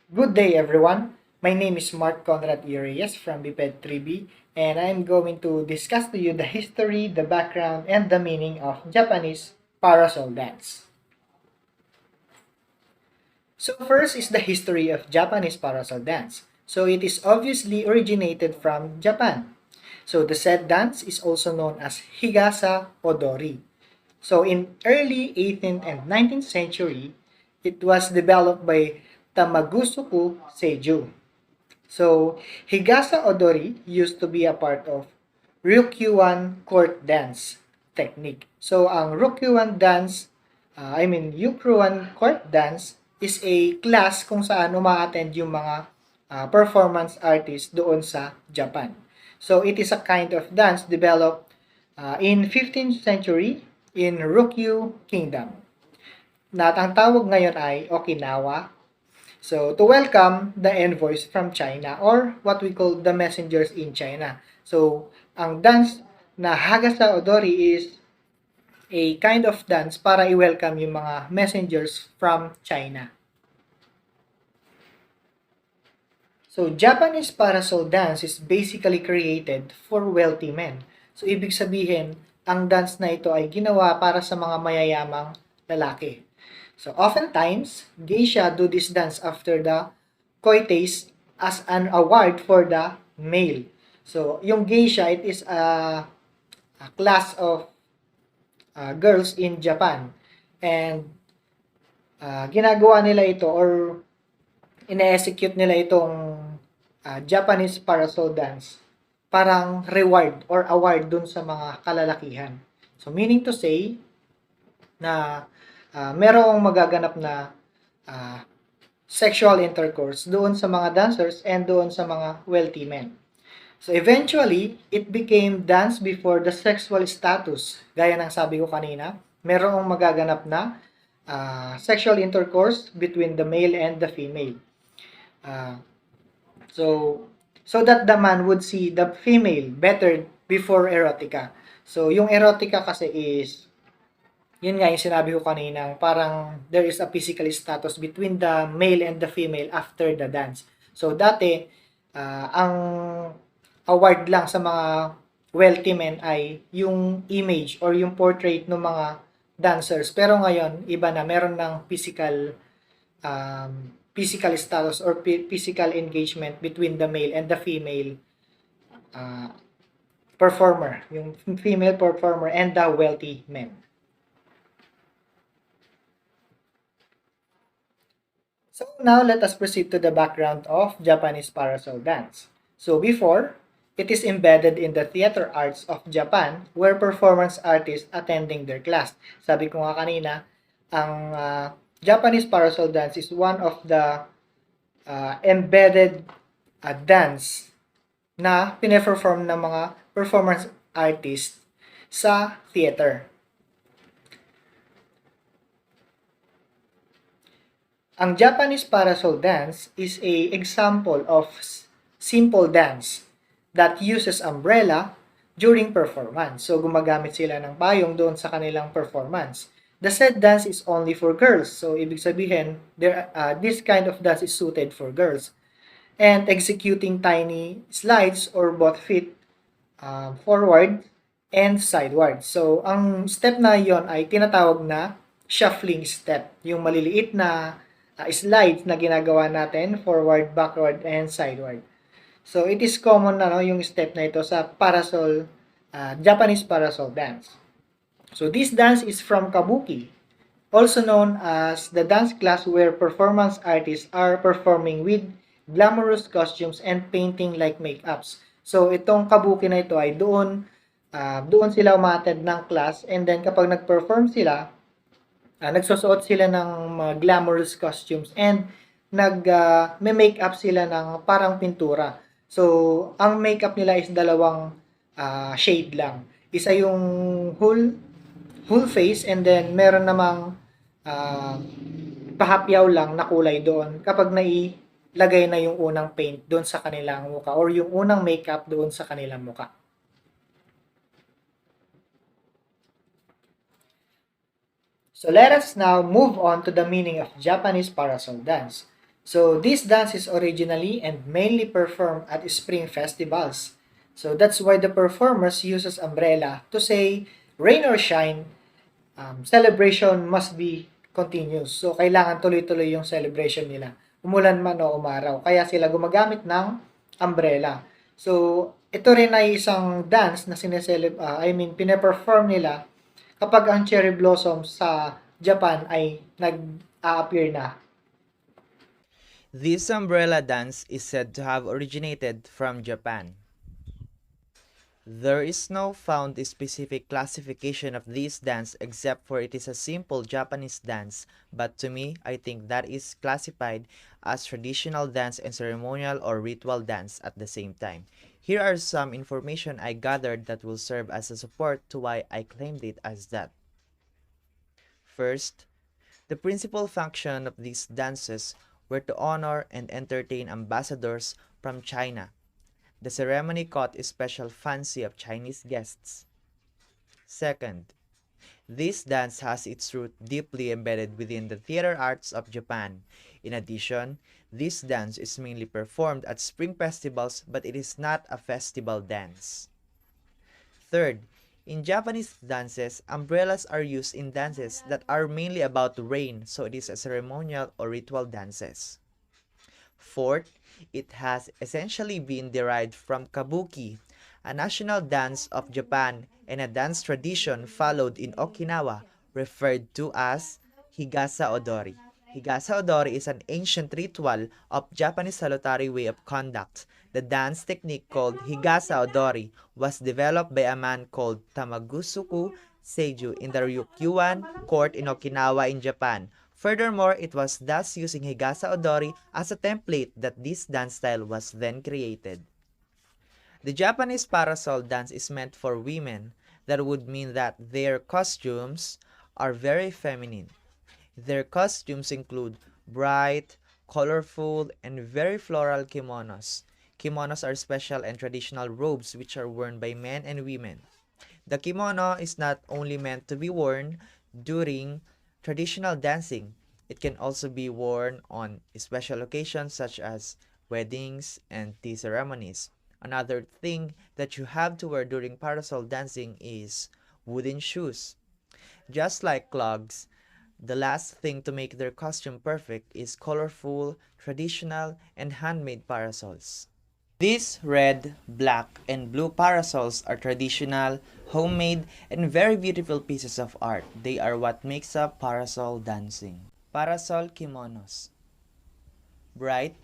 Good day, everyone. My name is Marc Conrad Reyes from BPED 3B, and I'm going to discuss to you the history, the background, and the meaning of Japanese parasol dance. So first is the history of Japanese parasol dance. So it is obviously originated from Japan. So the said dance is also known as Higasa Odori. So in early 18th and 19th century, it was developed by Tamagusuku Seiju. So, Higasa Odori used to be a part of Ryukyuan court dance technique. So, ang Ryukyuan court dance is a class kung saan uma-attend yung mga performance artists doon sa Japan. So, it is a kind of dance developed in 15th century in Ryukyu Kingdom. Na ang tawag ngayon ay Okinawa. So, to welcome the envoys from China or what we call the messengers in China. So, ang dance na Hagasa Odori is a kind of dance para i-welcome yung mga messengers from China. So, Japanese parasol dance is basically created for wealthy men. So, ibig sabihin, ang dance na ito ay ginawa para sa mga mayayamang lalaki. So, oftentimes, geisha do this dance after the coites as an award for the male. So, yung geisha, it is a class of girls in Japan. And ginagawa nila ito or ine-execute nila itong Japanese parasol dance parang reward or award dun sa mga kalalakihan. So, meaning to say na merong magaganap na sexual intercourse doon sa mga dancers and doon sa mga wealthy men. So eventually, it became dance before the sexual status. Gaya ng sabi ko kanina, merong magaganap na sexual intercourse between the male and the female. So that the man would see the female better before erotica. So yung erotica kasi is yun nga yung sinabi ko kanina, parang there is a physical status between the male and the female after the dance. So, dati, ang award lang sa mga wealthy men ay yung image or yung portrait ng mga dancers. Pero ngayon, iba na, meron ng physical status or physical engagement between the male and the female performer, yung female performer and the wealthy men. So now let us proceed to the background of Japanese parasol dance. So before, it is embedded in the theater arts of Japan where performance artists attending their class. Sabi ko nga kanina, ang Japanese parasol dance is one of the embedded dance na pine-perform ng mga performance artists sa theater. Ang Japanese parasol dance is a example of simple dance that uses umbrella during performance. So, gumagamit sila ng payong doon sa kanilang performance. The said dance is only for girls. So, ibig sabihin, this kind of dance is suited for girls. And executing tiny slides or both feet forward and sideward. So, ang step na yon ay tinatawag na shuffling step. Yung maliliit na slides na ginagawa natin, forward, backward, and sideward. So, it is common na yung step na ito sa parasol, Japanese parasol dance. So, this dance is from Kabuki, also known as the dance class where performance artists are performing with glamorous costumes and painting like makeups. So, itong Kabuki na ito ay doon sila umattend ng class and then kapag nag-perform sila, nagsusuot sila ng glamorous costumes and may makeup sila ng parang pintura. So, ang makeup nila is dalawang shade lang. Isa yung whole face and then meron namang pahapyaw lang na kulay doon kapag nailagay na yung unang paint doon sa kanilang muka or yung unang makeup doon sa kanilang muka. So let us now move on to the meaning of Japanese parasol dance. So this dance is originally and mainly performed at spring festivals. So that's why the performers uses umbrella to say rain or shine, celebration must be continuous. So kailangan tuloy-tuloy yung celebration nila. Umulan man o umaraw. Kaya sila gumagamit ng umbrella. So ito rin ay isang dance na pine-perform nila kapag ang cherry blossom sa Japan ay nag-a-appear na. This umbrella dance is said to have originated from Japan. There is no found specific classification of this dance except for it is a simple Japanese dance, but to me, I think that is classified as traditional dance and ceremonial or ritual dance at the same time. Here are some information I gathered that will serve as a support to why I claimed it as that. First, the principal function of these dances were to honor and entertain ambassadors from China. The ceremony caught special fancy of Chinese guests. Second, this dance has its root deeply embedded within the theater arts of Japan. In addition, this dance is mainly performed at spring festivals, but it is not a festival dance. Third, in Japanese dances, umbrellas are used in dances that are mainly about rain, so it is a ceremonial or ritual dances. Fourth, it has essentially been derived from kabuki, a national dance of Japan and a dance tradition followed in Okinawa referred to as Higasa Odori. Higasa Odori is an ancient ritual of Japanese salutary way of conduct. The dance technique called Higasa Odori was developed by a man called Tamagusuku Seiju in the Ryukyuan court in Okinawa in Japan. Furthermore, it was thus using Higasa Odori as a template that this dance style was then created. The Japanese parasol dance is meant for women. That would mean that their costumes are very feminine. Their costumes include bright, colorful, and very floral kimonos. Kimonos are special and traditional robes which are worn by men and women. The kimono is not only meant to be worn during traditional dancing, it can also be worn on special occasions such as weddings and tea ceremonies. Another thing that you have to wear during parasol dancing is wooden shoes. Just like clogs, the last thing to make their costume perfect is colorful, traditional, and handmade parasols. These red, black, and blue parasols are traditional, homemade, and very beautiful pieces of art. They are what makes up parasol dancing. Parasol kimonos. Bright,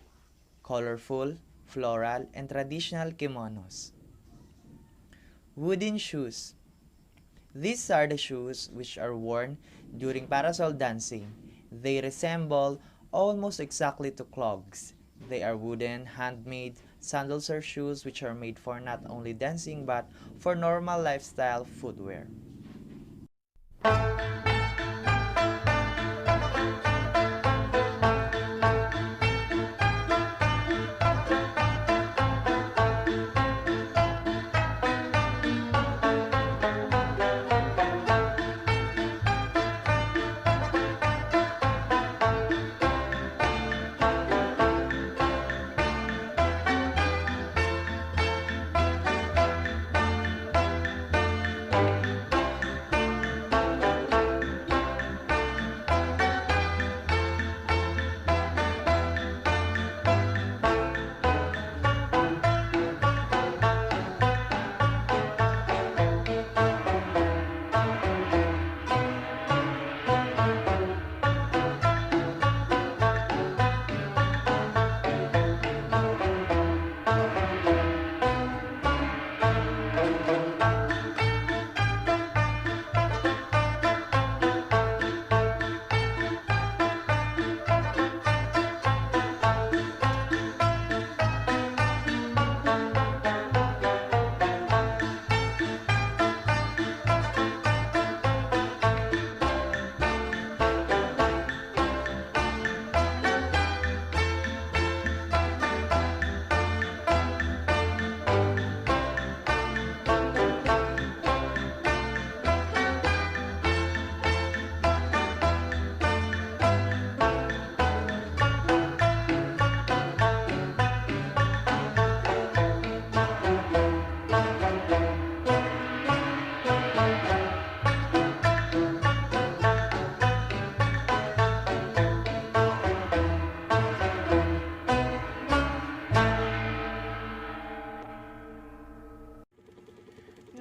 colorful, floral, and traditional kimonos. Wooden shoes. These are the shoes which are worn during parasol dancing. They resemble almost exactly to clogs. They are wooden, handmade sandals or shoes which are made for not only dancing but for normal lifestyle footwear.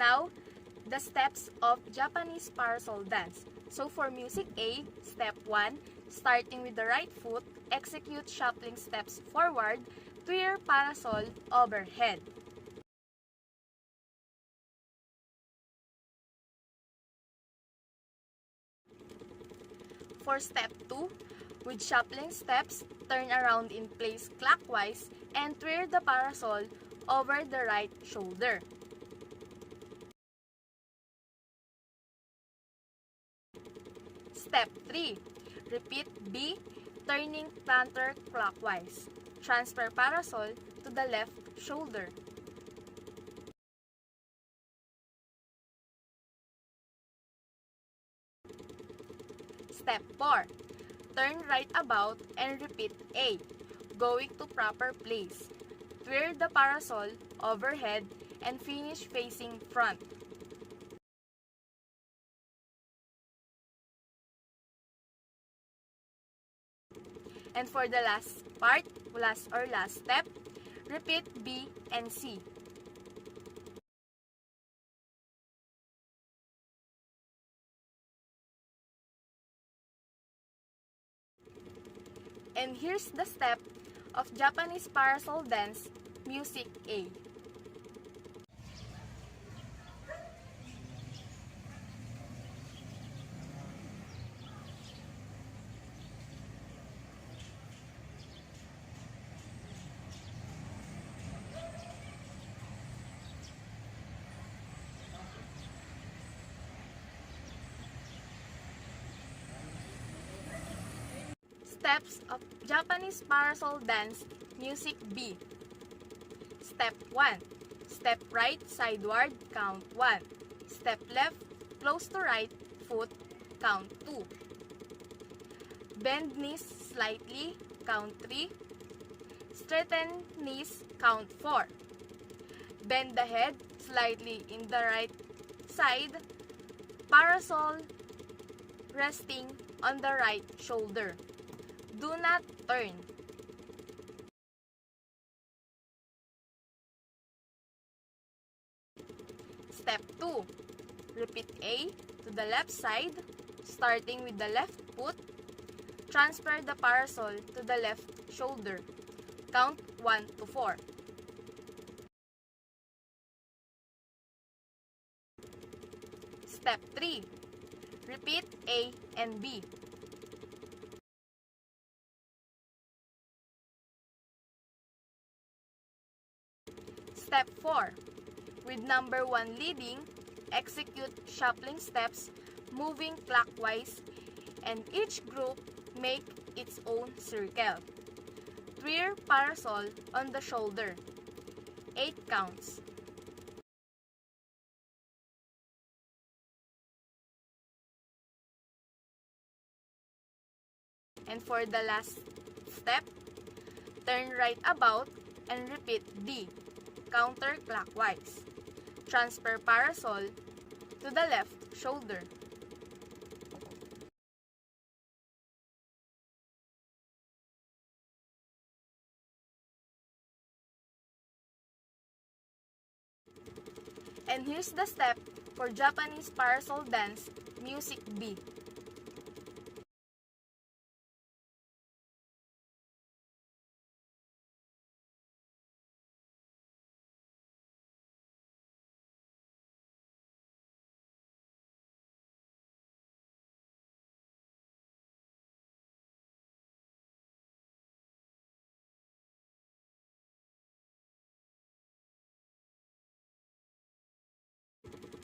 Now, the steps of Japanese parasol dance. So for music A, step 1, starting with the right foot, execute shuffling steps forward, twirl parasol overhead. For step 2, with shuffling steps, turn around in place clockwise and twirl the parasol over the right shoulder. Step 3. Repeat B, turning counterclockwise. Transfer parasol to the left shoulder. Step 4. Turn right about and repeat A, going to proper place. Twirl the parasol overhead and finish facing front. And for the last part, last step, repeat B and C. And here's the step of Japanese parasol dance, music A. Steps of Japanese parasol dance, music B. Step 1. Step right sideward, count 1. Step left, close to right foot, count 2. Bend knees slightly, count 3. Straighten knees, count 4. Bend the head slightly in the right side, parasol resting on the right shoulder. Do not turn. Step 2. Repeat A to the left side, starting with the left foot. Transfer the parasol to the left shoulder. Count 1 to 4. Step 3. Repeat A and B. Step 4. With number 1 leading, execute shuffling steps, moving clockwise, and each group make its own circle. Twirl parasol on the shoulder. 8 counts. And for the last step, turn right about and repeat D, counterclockwise. Transfer parasol to the left shoulder. And here's the step for Japanese parasol dance, music B.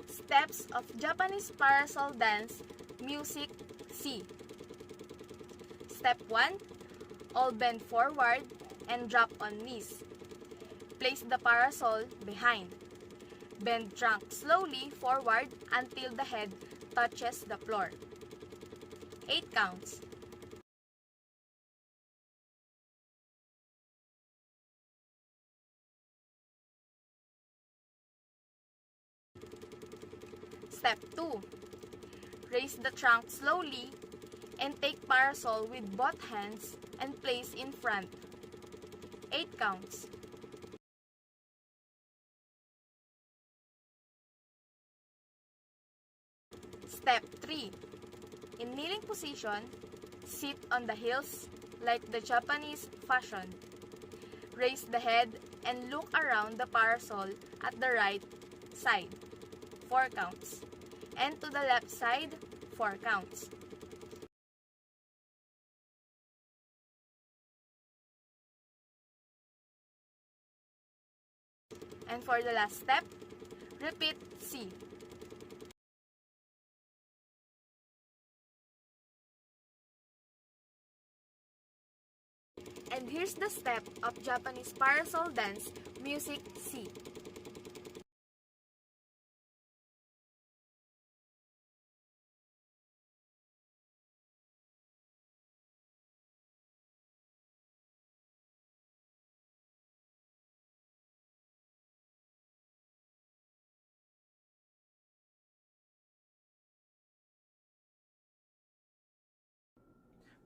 Steps of Japanese parasol dance, music C. Step 1. All bend forward and drop on knees. Place the parasol behind. Bend trunk slowly forward until the head touches the floor. 8 counts. Step 2. Raise the trunk slowly and take parasol with both hands and place in front. 8 counts. Step 3. In kneeling position, sit on the heels like the Japanese fashion. Raise the head and look around the parasol at the right side, 4 counts, and to the left side, 4 counts. And for the last step, repeat C. And here's the step of Japanese parasol dance, music C.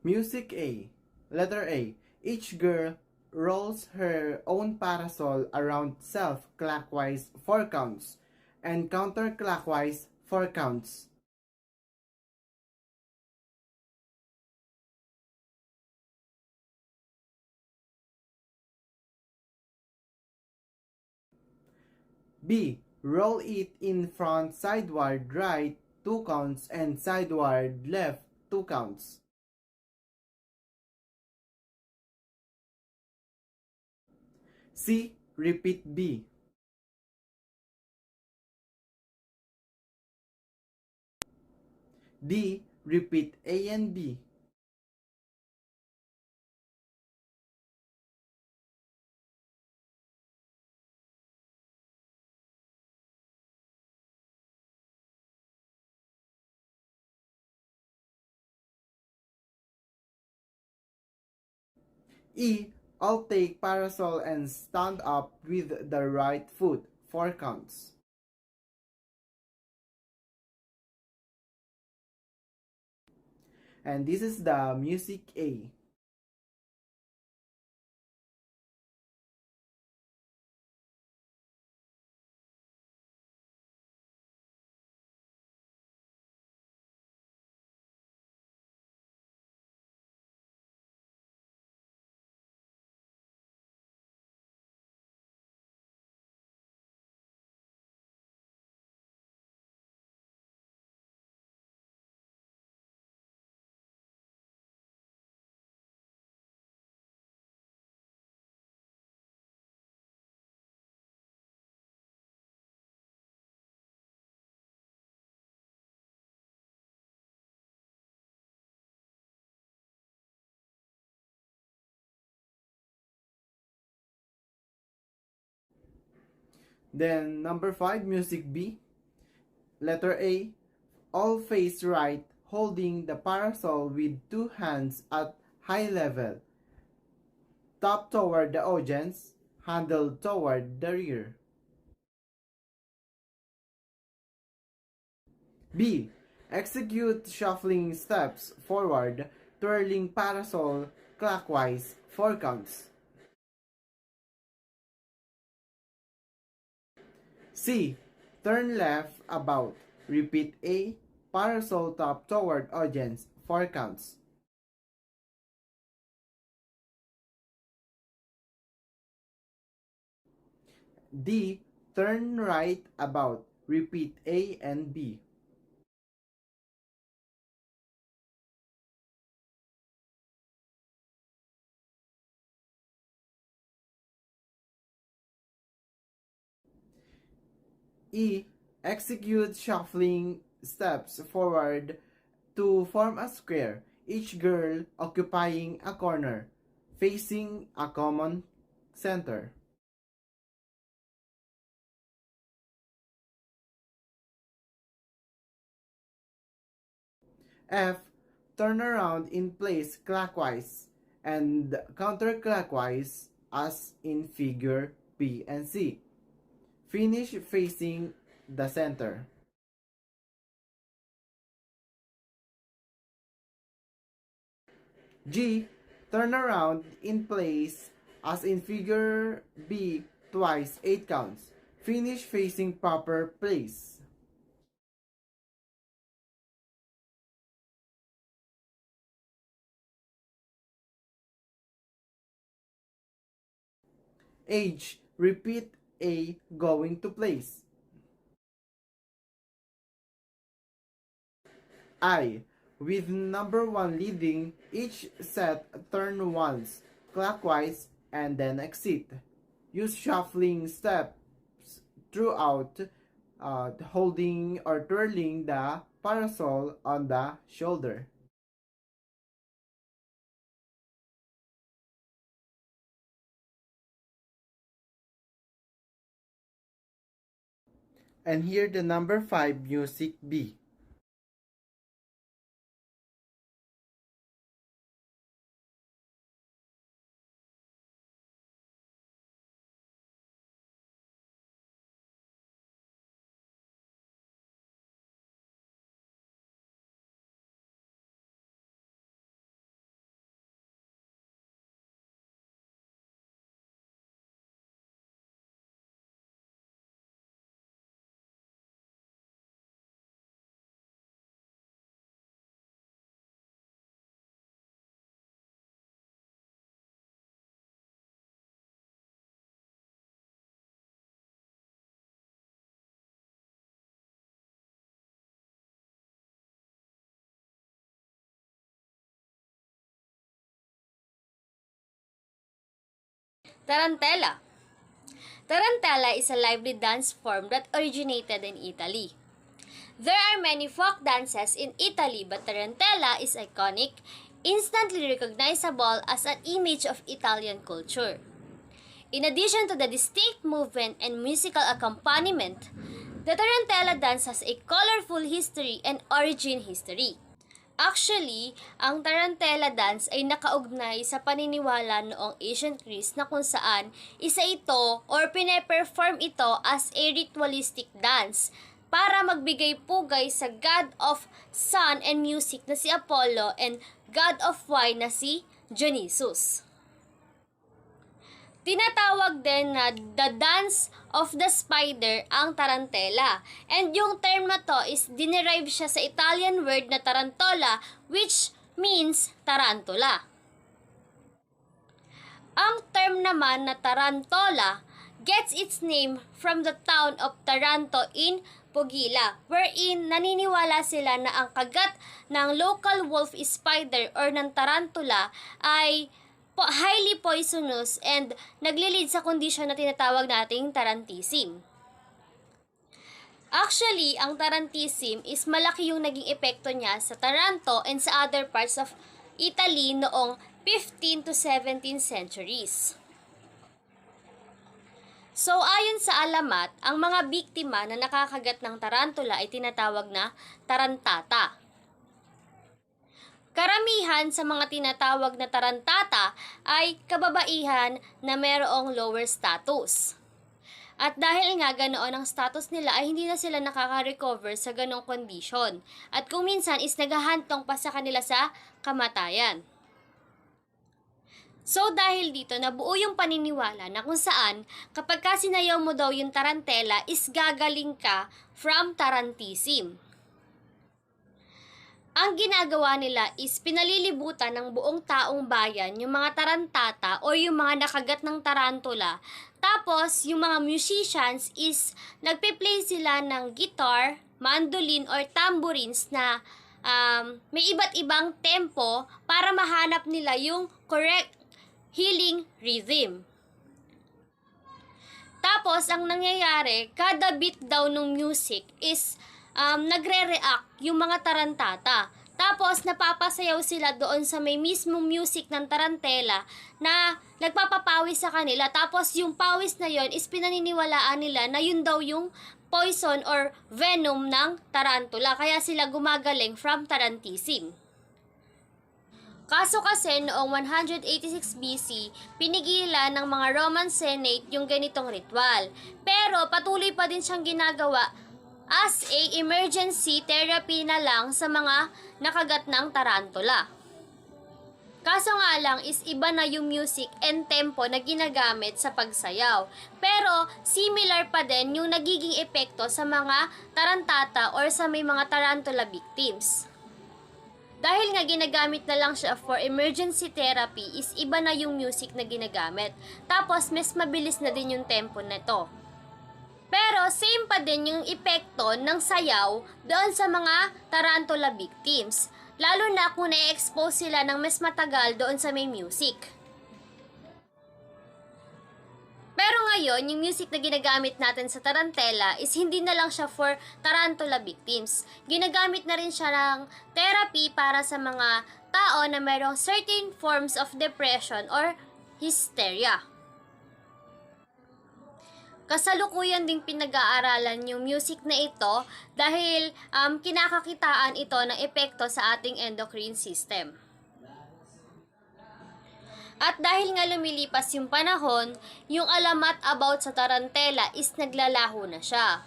Music A. Letter A. Each girl rolls her own parasol around self clockwise 4 counts and counterclockwise 4 counts. B. Roll it in front sideward right 2 counts and sideward left 2 counts. C. Repeat B. D. Repeat A and B. E. All take parasol and stand up with the right foot 4 counts. And this is the music A. Then number 5, music B. Letter A. All face right, holding the parasol with 2 hands at high level. Top toward the audience, handle toward the rear. B. Execute shuffling steps forward, twirling parasol clockwise 4 counts. C. Turn left about. Repeat A. Parasol top toward audience 4 counts. D. Turn right about. Repeat A and B. E. Execute shuffling steps forward to form a square, each girl occupying a corner, facing a common center. F. Turn around in place clockwise and counterclockwise as in figure B and C. Finish facing the center. G. Turn around in place as in figure B twice 8 counts. Finish facing proper place. H. Repeat A. Going to place. I. With number 1 leading, each set turn once, clockwise, and then exit. Use shuffling steps throughout, holding or twirling the parasol on the shoulder. And here the number 5 music B. Tarantella. Tarantella is a lively dance form that originated in Italy. There are many folk dances in Italy, but Tarantella is iconic, instantly recognizable as an image of Italian culture. In addition to the distinct movement and musical accompaniment, the Tarantella dance has a colorful history and origin history. Actually, ang Tarantella dance ay nakaugnay sa paniniwala noong ancient Greece na kung saan isa ito or pine-perform ito as a ritualistic dance para magbigay pugay sa God of Sun and Music na si Apollo and God of Wine na si Dionysus. Tinatawag din na the dance of the spider ang tarantella. And yung term na to is dinerive siya sa Italian word na tarantola, which means tarantula. Ang term naman na tarantola gets its name from the town of Taranto in Puglia, wherein naniniwala sila na ang kagat ng local wolf spider or ng tarantula ay highly poisonous and naglilid sa kondisyon na tinatawag nating tarantism. Actually, ang tarantism is malaki yung naging epekto niya sa Taranto and sa other parts of Italy noong 15th to 17th centuries. So, ayon sa alamat, ang mga biktima na nakakagat ng tarantula ay tinatawag na tarantata. Karamihan sa mga tinatawag na tarantata ay kababaihan na mayroong lower status. At dahil nga ganoon ang status nila ay hindi na sila nakaka-recover sa ganong kondisyon. At kung minsan is naghahantong pa sa kanila sa kamatayan. So dahil dito nabuo yung paniniwala na kung saan kapag ka sinayaw mo daw yung tarantella is gagaling ka from tarantism. Ang ginagawa nila is pinalilibutan ng buong taong bayan yung mga tarantata o yung mga nakagat ng tarantula. Tapos, yung mga musicians is nagpe-play sila ng guitar, mandolin, or tambourines na may iba't ibang tempo para mahanap nila yung correct healing rhythm. Tapos, ang nangyayari, kada beat daw ng music is nagre-react yung mga tarantata. Tapos, napapasayaw sila doon sa may mismong music ng tarantella na nagpapapawis sa kanila. Tapos, yung pawis na yon is pinaniniwalaan nila na yun daw yung poison or venom ng tarantula. Kaya sila gumagaling from tarantism. Kaso kasi noong 186 BC, pinigilan ng mga Roman Senate yung ganitong ritual. Pero patuloy pa din siyang ginagawa as a emergency therapy na lang sa mga nakagat ng tarantula. Kaso nga lang is iba na yung music and tempo na ginagamit sa pagsayaw. Pero similar pa din yung nagiging epekto sa mga tarantata or sa may mga tarantula victims. Dahil nga ginagamit na lang siya for emergency therapy, is iba na yung music na ginagamit. Tapos, mas mabilis na din yung tempo nito. Pero, same pa din yung epekto ng sayaw doon sa mga tarantula victims. Lalo na kung na-expose sila ng mas matagal doon sa may music. Pero ngayon, yung music na ginagamit natin sa Tarantella is hindi na lang siya for tarantula victims. Ginagamit na rin siya ng therapy para sa mga tao na mayroong certain forms of depression or hysteria. Kasalukuyan ding pinag-aaralan yung music na ito dahil kinakakitaan ito ng epekto sa ating endocrine system. At dahil nga lumilipas yung panahon, yung alamat about sa Tarantella is naglalaho na siya.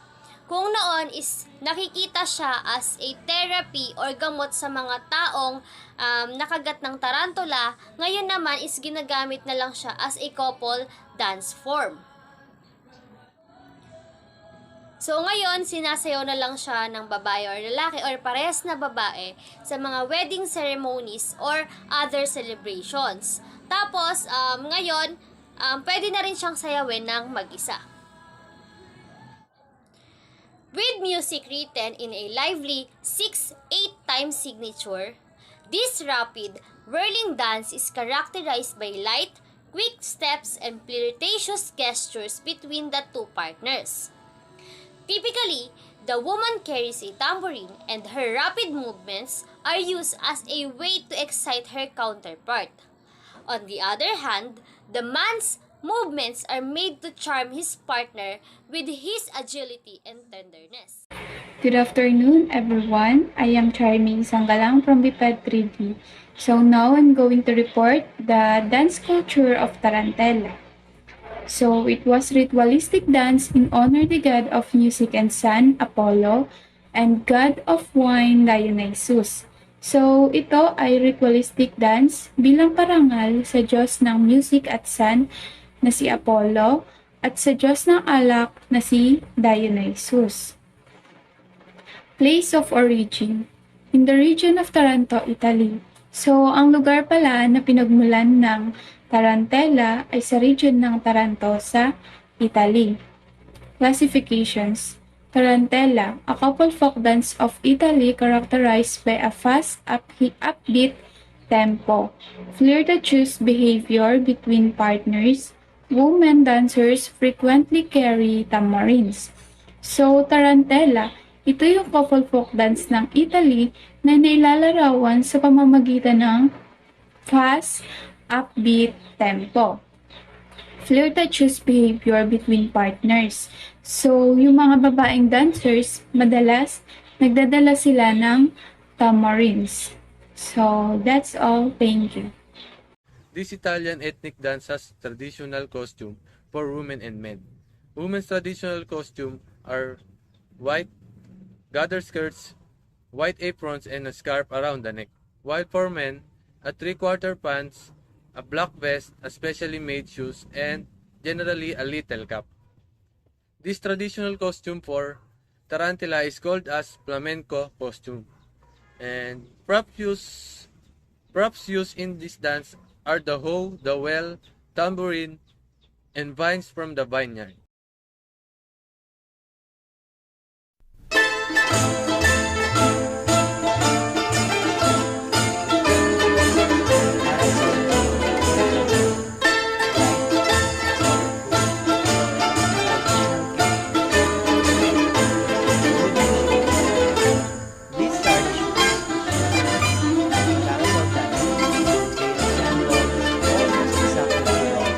Kung noon is nakikita siya as a therapy or gamot sa mga taong nakagat ng tarantula, ngayon naman is ginagamit na lang siya as a couple dance form. So ngayon, sinasayaw na lang siya ng babae or lalaki or parehas na babae sa mga wedding ceremonies or other celebrations. Tapos, ngayon, pwede na rin siyang sayawin ng mag-isa. With music written in a lively 6-8 time signature, this rapid, whirling dance is characterized by light, quick steps, and flirtatious gestures between the two partners. Typically, the woman carries a tambourine and her rapid movements are used as a way to excite her counterpart. On the other hand, the man's movements are made to charm his partner with his agility and tenderness. Good afternoon, everyone. I am Charie Sangalang from Biped 3D. So now I'm going to report the dance culture of Tarantella. So it was ritualistic dance in honor the god of music and sun, Apollo, and god of wine, Dionysus. So ito ay ritualistic dance bilang parangal sa Diyos ng music at sun na si Apollo at sa Diyos ng alak na si Dionysus. Place of origin. In the region of Taranto, Italy. So ang lugar pala na pinagmulan ng Tarantella ay sa region ng Taranto sa Italy. Classifications. Tarantella, a couple folk dance of Italy characterized by a fast, upbeat tempo, flirtatious behavior between partners. Women dancers frequently carry tamarins. So, Tarantella, ito yung couple folk dance ng Italy na nailalarawan sa pamamagitan ng fast, upbeat tempo. Flirtatious behavior between partners. So, yung mga babaeng dancers, madalas, nagdadala sila ng tamarins. So, that's all. Thank you. This Italian ethnic dance has traditional costume for women and men. Women's traditional costume are white gather skirts, white aprons, and a scarf around the neck. While for men, a three-quarter pants, a black vest, a specially made shoes, and generally a little cap. This traditional costume for Tarantella is called as flamenco costume. And props used in this dance are the hoe, the well, tambourine, and vines from the vineyard. Parasol dance. They resemble almost exactly the rock.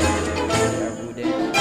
They are wooden,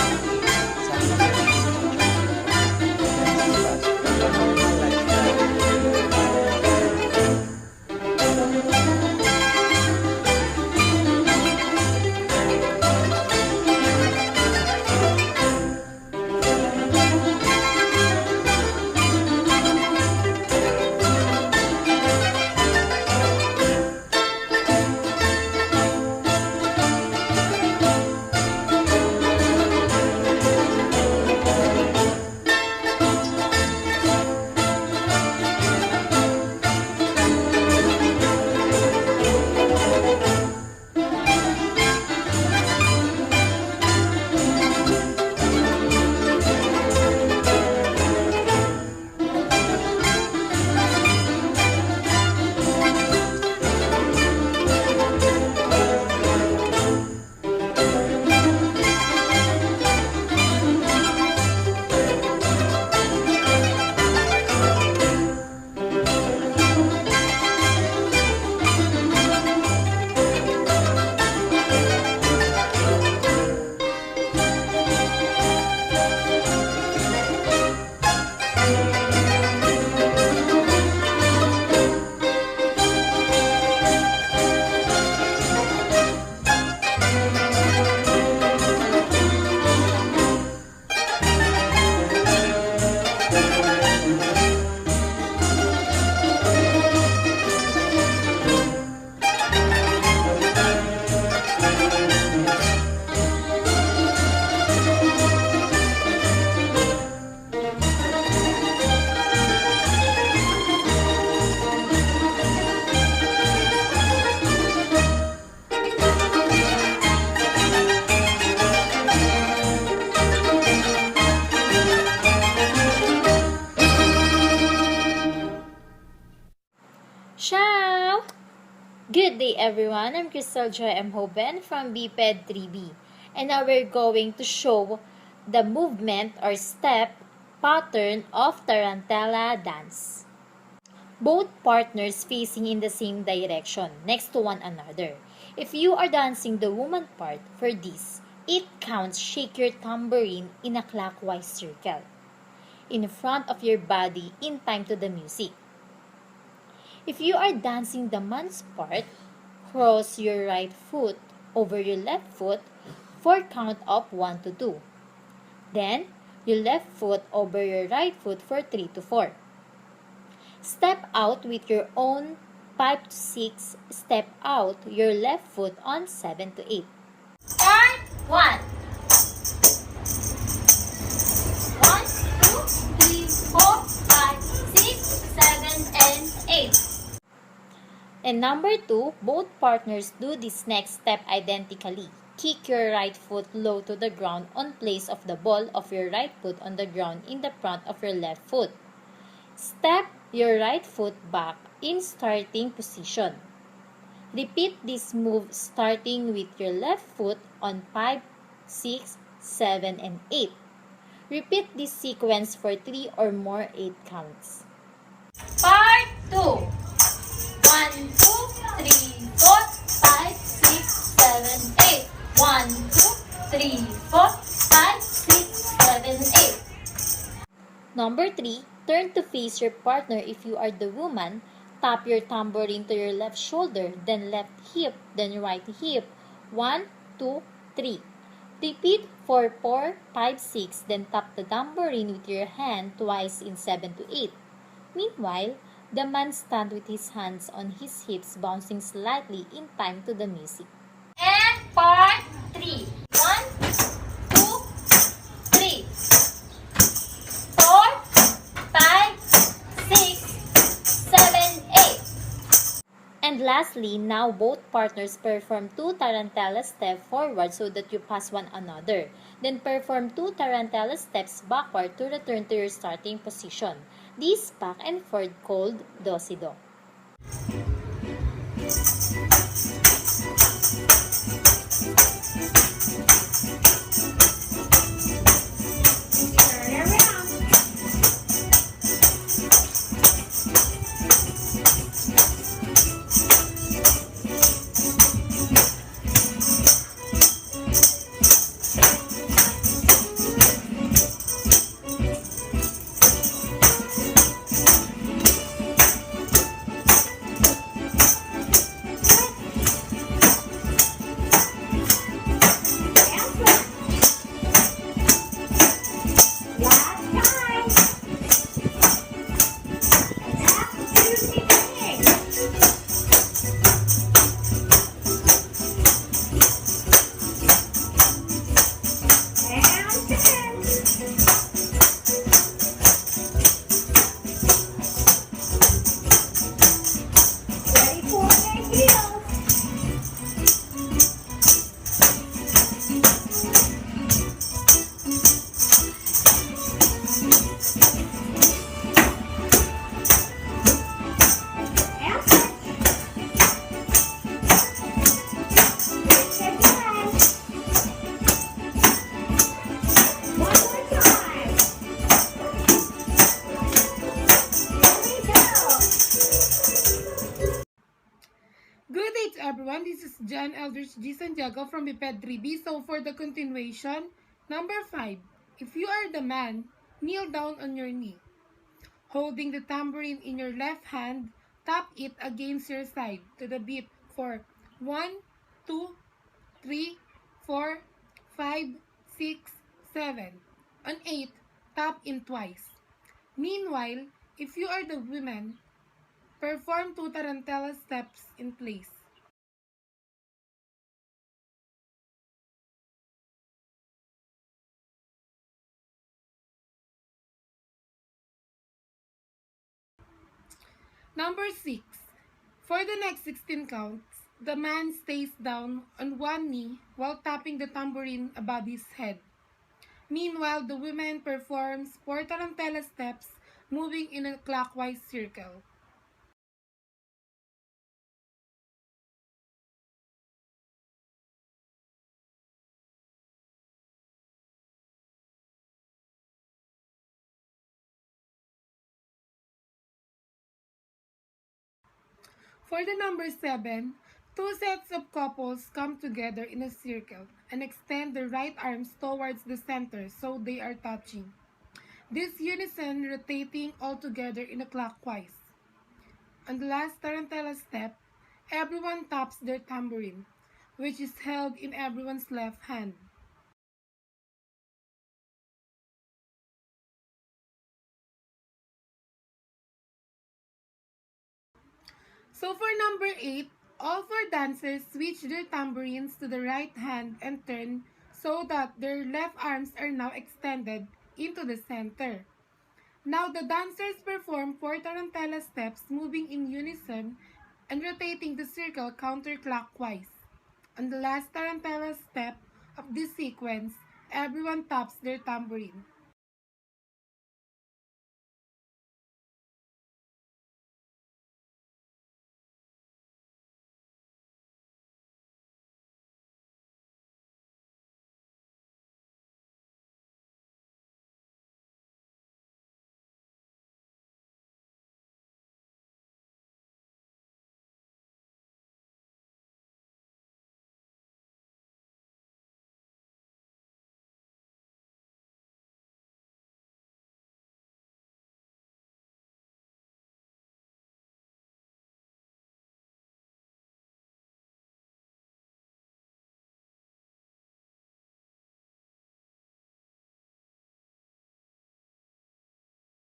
Good day everyone, I'm Christal Joven from BPED 3B, and now we're going to show the movement or step pattern of Tarantella dance. Both partners facing in the same direction, next to one another. If you are dancing the woman part, for this, it counts shake your tambourine in a clockwise circle, in front of your body in time to the music. If you are dancing the man's part, cross your right foot over your left foot for count of 1 to 2. Then, your left foot over your right foot for 3 to 4. Step out with your own 5 to 6. Step out your left foot on 7 to 8. Part 1. 1, 2, 3, 4, 5, 6, 7, and 8. And number 2, both partners do this next step identically. Kick your right foot low to the ground on place of the ball of your right foot on the ground in the front of your left foot. Step your right foot back in starting position. Repeat this move starting with your left foot on 5, 6, 7, and 8. Repeat this sequence for 3 or more 8 counts. Part 2. 1, 2, 3, 4, 5, 6, 7, 8. 1, 2, 3, 4, 5, 6, 7, 8. Number 3, turn to face your partner if you are the woman. Tap your tambourine to your left shoulder, then left hip, then right hip. 1, 2, 3. Repeat for 4, 5, 6, then tap the tambourine with your hand twice in 7 to 8. Meanwhile, the man stands with his hands on his hips, bouncing slightly in time to the music. And part 3. 1, 2, 3, 4, 5, 6, 7, 8. And lastly, now both partners perform 2 tarantella steps forward so that you pass one another. Then perform 2 tarantella steps backward to return to your starting position. This back and forth called do-si-do. Everyone, this is Eldrich G. Santiago from BPED 3B. So for the continuation, number 5, if you are the man, kneel down on your knee. Holding the tambourine in your left hand, tap it against your side to the beat for 1, 2, 3, 4, 5, 6, 7. On 8, tap in twice. Meanwhile, if you are the woman, perform 2 tarantella steps in place. Number 6. For the next 16 counts, the man stays down on one knee while tapping the tambourine above his head. Meanwhile, the woman performs 4 tarantella steps, moving in a clockwise circle. For the number 7, two sets of couples come together in a circle and extend their right arms towards the center so they are touching. This unison rotating all together in a clockwise. On the last Tarantella step, everyone taps their tambourine, which is held in everyone's left hand. So for number 8, all four dancers switch their tambourines to the right hand and turn so that their left arms are now extended into the center. Now the dancers perform 4 tarantella steps moving in unison and rotating the circle counterclockwise. On the last tarantella step of this sequence, everyone taps their tambourine,